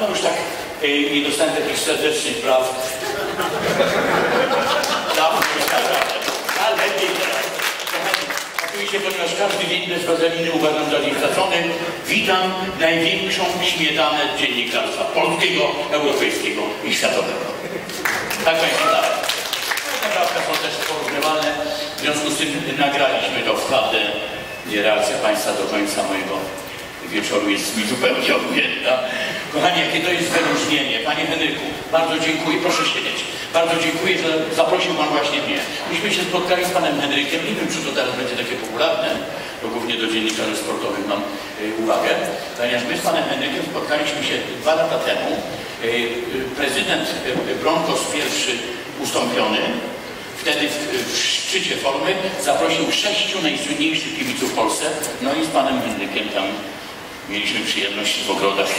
dawno już tak nie dostałem takich serdecznych braw. Dawno już tak, ale lepiej teraz. Oczywiście, ponieważ każdy dzień bez wazeliny uważam za dzień stracony, witam największą śmietanę dziennikarstwa polskiego, europejskiego i światowego. Tak Państwu dałem. Poprawki są też porównywalne, w związku z tym nagraliśmy to w HD. Reakcja Państwa do końca mojego wieczoru jest mi zupełnie odmienna. Kochani, jakie to jest wyróżnienie. Panie Henryku, bardzo dziękuję, proszę siedzieć. Bardzo dziękuję, że zaprosił Pan właśnie mnie. Myśmy się spotkali z Panem Henrykiem, nie wiem, czy to teraz będzie takie popularne, bo głównie do dziennikarzy sportowych mam uwagę, ponieważ my z Panem Henrykiem spotkaliśmy się 2 lata temu. Prezydent Bronkos I ustąpiony, wtedy w szczycie formy zaprosił 6 najsłynniejszych kibiców w Polsce, no i z Panem Henrykiem tam mieliśmy przyjemność w ogrodach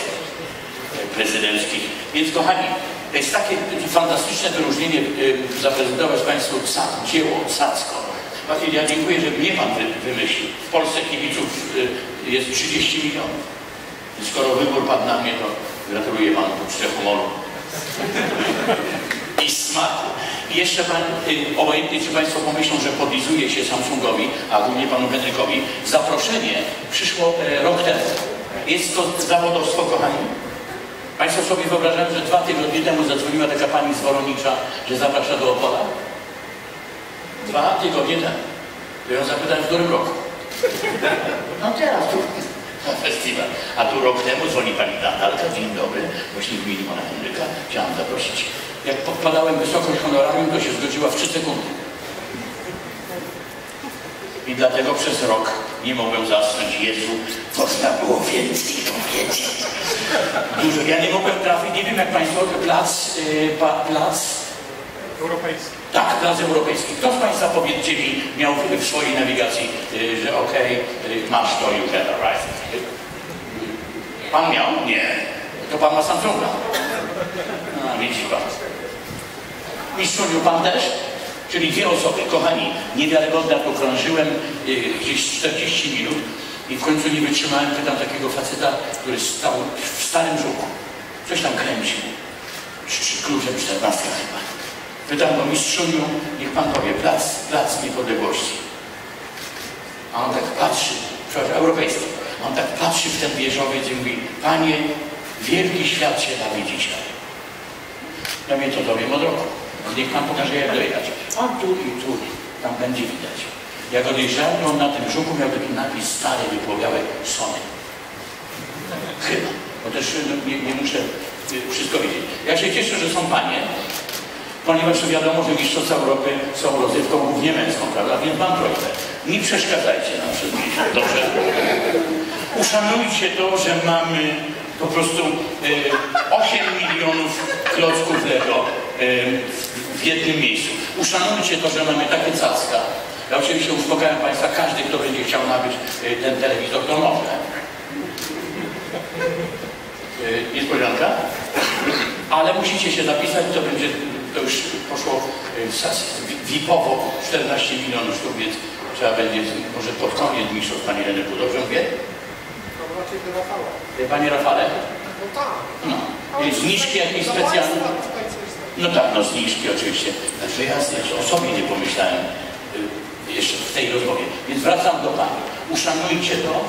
prezydenckich. Więc kochani, to jest takie fantastyczne wyróżnienie zaprezentować Państwu dzieło Sacko. Ja dziękuję, że mnie Pan wymyślił. W Polsce kibiców jest 30 milionów. Skoro wybór padł na mnie, to gratuluję Panu uczcie humoru i smaku. I jeszcze Pan, obojętnie czy Państwo pomyślą, że podlizuje się Samsungowi, a głównie Panu Henrykowi, zaproszenie przyszło rok temu. Jest to zawodowstwo, kochani. Państwo sobie wyobrażają, że 2 tygodnie temu zadzwoniła taka pani z Woronicza, że zaprasza do Opola? 2 tygodnie temu. To ją zapytałem, w którym roku? No teraz tu na festiwal. A tu rok temu dzwoni pani Natalka, dzień dobry, właśnie w imieniu Pana Henryka, chciałam zaprosić. Jak podpadałem wysokość honorarium, to się zgodziła w 3 sekundy. I dlatego przez rok nie mogłem zasnąć. Jezu, można było więcej powiedzieć. Dużo. Ja nie mogłem trafić, nie wiem jak Państwo, plac europejski. Tak, plac europejski. Kto z Państwa, powiedzcie mi, miał w swojej nawigacji, że okej, masz to, you can arrive. Pan miał? Nie. To Pan ma Samsunga. A, widzi Pan. Mistrzuniu Pan też? Czyli 2 osoby. Kochani, niewiarygodne, jak okrążyłem gdzieś 40 minut i w końcu nie wytrzymałem, pytam takiego faceta, który stał w starym żuku. Coś tam kręcił. Kluczem 14 chyba. Pytam go, mistrzuniu, niech Pan powie, plac niepodległości. A on tak patrzy, przepraszam, europejski. On tak patrzy w ten wieżowiec i mówi, Panie, wielki świat się da widzieć. Ja mówię, to dowiem od roku. Niech Pan pokaże, jak dojechać. A tu i tu, tam będzie widać. Jak odjeżdżałem, on na tym żuku miał taki napis stary, wypłowiały Sony. Chyba. Bo też nie muszę wszystko wiedzieć. Ja się cieszę, że są Panie, ponieważ wiadomo, że mistrzostwa Europy są rozrywką głównie męską, prawda? Więc mam prośbę. Nie przeszkadzajcie nam przez miesiąc. Dobrze? Uszanujcie to, że mamy po prostu 8 milionów klocków Lego w jednym miejscu. Uszanujcie to, że mamy takie cacka. Ja oczywiście uspokajam Państwa, każdy, kto będzie chciał nabyć ten telewizor, to może. Niespodzianka? Ale musicie się zapisać, to już poszło VIP-owo 14 milionów sztuk, więc trzeba będzie może pod koniec mistrzostw Pani Henryku. Dobrze mówię? To raczej do Rafała. Panie Rafale? No tak. No. Zniżki jakieś specjalne? No tak, no zniżki oczywiście. Znaczy jasne, o sobie nie pomyślałem jeszcze w tej rozmowie. Więc wracam do Pani. Uszanujcie to.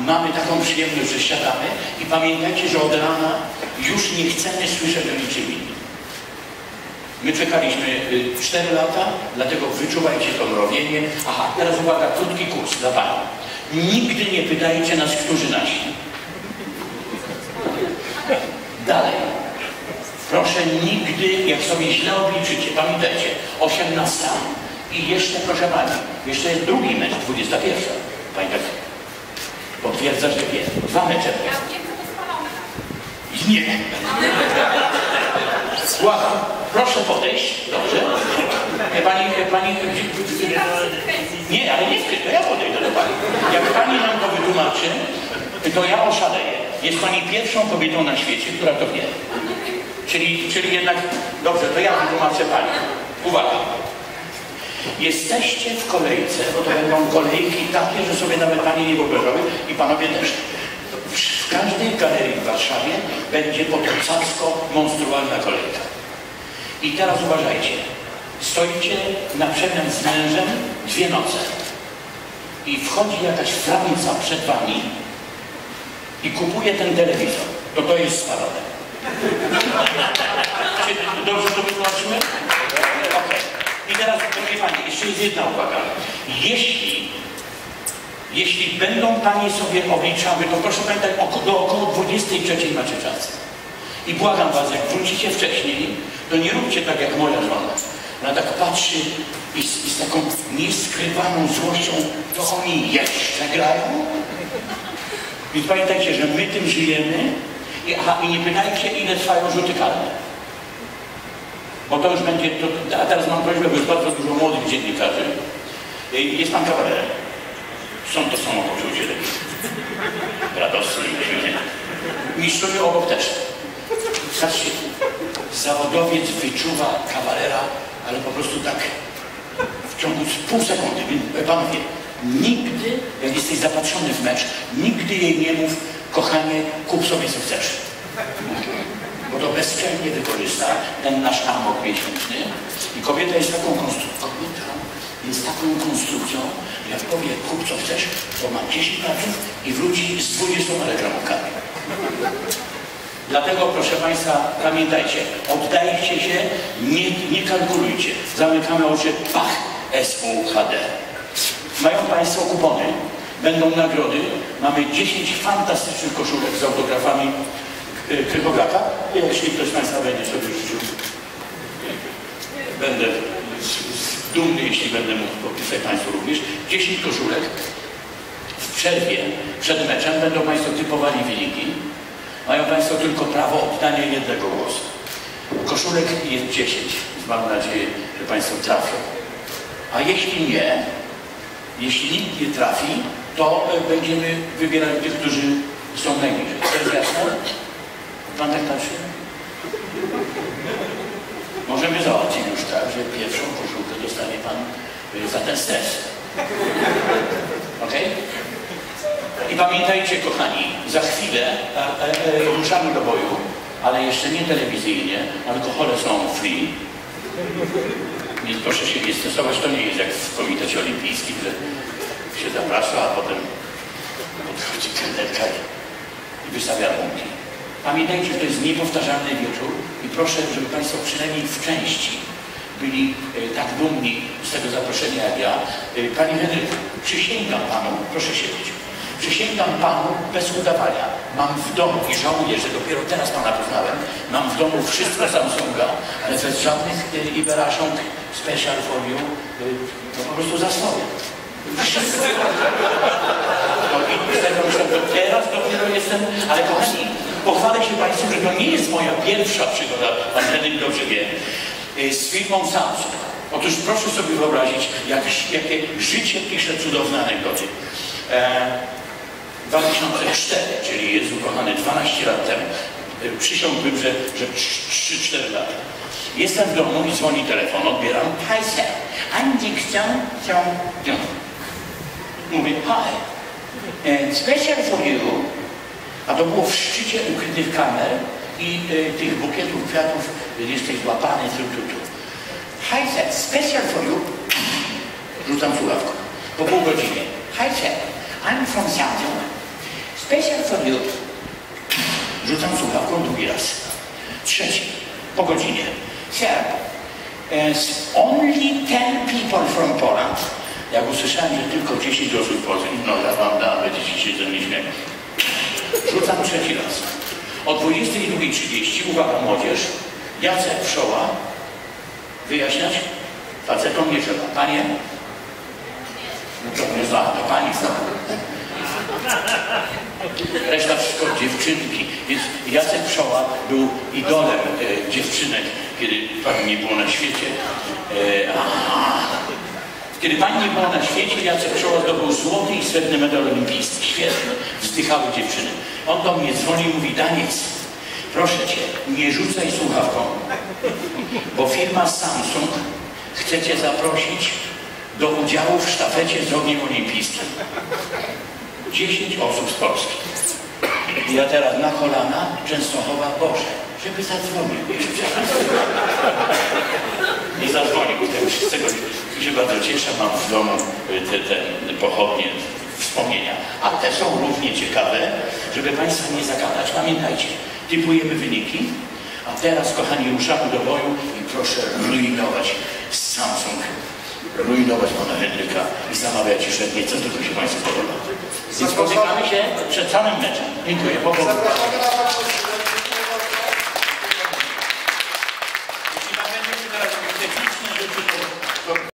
Mamy taką przyjemność, że siadamy i pamiętajcie, że od rana już nie chcemy słyszeć o niczym innym. My czekaliśmy 4 lata, dlatego wyczuwajcie to mrowienie. Aha, teraz uwaga, krótki kurs dla Pani. Nigdy nie pytajcie nas, którzy nasi. Dalej. Proszę nigdy, jak sobie źle obliczycie, pamiętajcie, 18. I jeszcze, proszę Pani, jeszcze jest drugi mecz, 21. Pani tak potwierdza, że wie. 2 mecze. Nie. Słucham. Proszę podejść. Dobrze. Pani... Nie, ale nie to ja podejdę do Pani. Jak Pani nam to wytłumaczy, to ja oszaleję. Jest Pani pierwszą kobietą na świecie, która to wie. Czyli jednak... Dobrze, to ja wytłumaczę Pani. Uwaga. Jesteście w kolejce, bo to będą kolejki takie, że sobie nawet Panie nie wyobrażały i Panowie też. W W każdej galerii w Warszawie będzie podcacko-monstrualna kolejka. I teraz uważajcie. Stoicie na przemian z mężem 2 noce. I wchodzi jakaś franica przed wami i kupuje ten telewizor. To jest spalone. Czy dobrze to wytłumaczymy? Okay. I teraz, drogie panie, jeszcze jest jedna uwaga. Jeśli będą panie sobie obliczały, to proszę pamiętać, do około 23 macie czas. I błagam was, jak wrócicie wcześniej, to nie róbcie tak jak moja żona. Ona tak patrzy i z taką nieskrywaną złością, to oni jeszcze grają? Więc pamiętajcie, że my tym żyjemy i nie pytajcie, ile trwają rzuty karne. Bo to już będzie, a teraz mam prośbę, bo jest bardzo dużo młodych dziennikarzy. Jest pan kawalerem. Są to samopoczucie lepiej. Radosny i uśmiechnięty. Mistrzowie obok też. Zobaczcie, zawodowiec wyczuwa kawalera, ale po prostu tak w ciągu pół sekundy. Panowie, nigdy, jak jesteś zapatrzony w mecz, nigdy jej nie mów, kochanie, kup sobie co chcesz. Bo to bezczelnie wykorzysta ten nasz amok miesięczny. I kobieta jest taką konstrukcją, jak powie, kup co chcesz, to ma 10 latów i wróci z 20 reklamówkami. Dlatego, proszę państwa, pamiętajcie, oddajcie się, nie kalkulujcie. Zamykamy oczy, pach, SUHD. Mają państwo kupony, będą nagrody. Mamy 10 fantastycznych koszulek z autografami Krykowaka. Jeśli ktoś z państwa będzie sobie życzył, będę dumny, jeśli będę mógł podpisać państwu również. 10 koszulek. W przerwie, przed meczem będą państwo typowali wyniki. Mają państwo tylko prawo oddania jednego głosu. Koszulek jest 10. Mam nadzieję, że państwo trafią. A jeśli nie, jeśli nikt nie trafi, to będziemy wybierali tych, którzy są najniżej. To jest jasne? Pan tak patrzy? Możemy załatwić już tak, że pierwszą koszulkę dostanie pan za ten stres. Ok? I pamiętajcie, kochani, za chwilę ruszamy do boju, ale jeszcze nie telewizyjnie, alkohole są free. Więc proszę się nie stresować, to nie jest jak w Komitecie Olimpijskim, że się zaprasza, a potem podchodzi kelnerka i wystawia rąki. Pamiętajcie, że to jest niepowtarzalny wieczór i proszę, żeby państwo przynajmniej w części byli tak dumni z tego zaproszenia jak ja. Panie Henryku, przysięgam panu, proszę siedzieć. Przysięgam panu bez udawania. Mam w domu i żałuję, że dopiero teraz pana poznałem. Mam w domu wszystko Samsunga, ale bez żadnych Iberaszong special for you, to po prostu zasnoję. Wszystko. No i z tego myślę, że teraz dopiero jestem, ale kochani, pochwalę się państwu, że to nie jest moja pierwsza przygoda, pan Henryk dobrze wie, z firmą Samsung. Otóż proszę sobie wyobrazić, jakie życie pisze cudowne anegdoty. 2004, czyli jest ukochany 12 lat temu. Przysiągłbym, że 3-4 lata. Jestem w domu i dzwoni telefon, odbieram. Hi sir, I'm Dixon. Mówię, hi, special for you. A to było w szczycie ukrytych kamer i tych bukietów kwiatów, jesteś złapany, tu. Hi sir, special for you. Rzucam słuchawkę. Po pół godziny. Hi sir, I'm from Samsung. Special for you. Rzucam słuchawką drugi raz. Trzeci. Po godzinie. Sir, only 10 people from Poland. Jak usłyszałem, że tylko 10 osób w Polsce, no ja wam dam, będziecie się ze mnie śmiać. Rzucam trzeci raz. O 22:30, uwaga młodzież, Jacek Wszoła. Wyjaśniać? Facetom nie trzeba. Panie? No to nie zna, to pani zna. Reszta wszystko dziewczynki. Więc Jacek Wszoła był idolem dziewczynek, kiedy pani nie było na świecie. Kiedy pani nie była na świecie, Jacek Wszoła zdobył złoty i srebrny medal olimpijski. Świetnie. Wzdychały dziewczyny. On do mnie dzwoni i mówi, Daniec, proszę cię, nie rzucaj słuchawką, bo firma Samsung chce cię zaprosić do udziału w sztafecie z ogniem olimpijskim. 10 osób z Polski. Ja teraz na kolana Częstochowa Boże, żeby zadzwonił jeszcze. Nie zadzwonił, z tego się bardzo cieszę, mam w domu te pochodnie, wspomnienia. A te są równie ciekawe, żeby Państwa nie zagadać. Pamiętajcie, typujemy wyniki, a teraz, kochani, ruszamy do boju i proszę rujnować Samsung, rujnować pana Henryka i zamawiać średnie. Co tylko się Państwu podoba. Więc spotykamy się przed samym meczem. Dziękuję. Zapraszamy na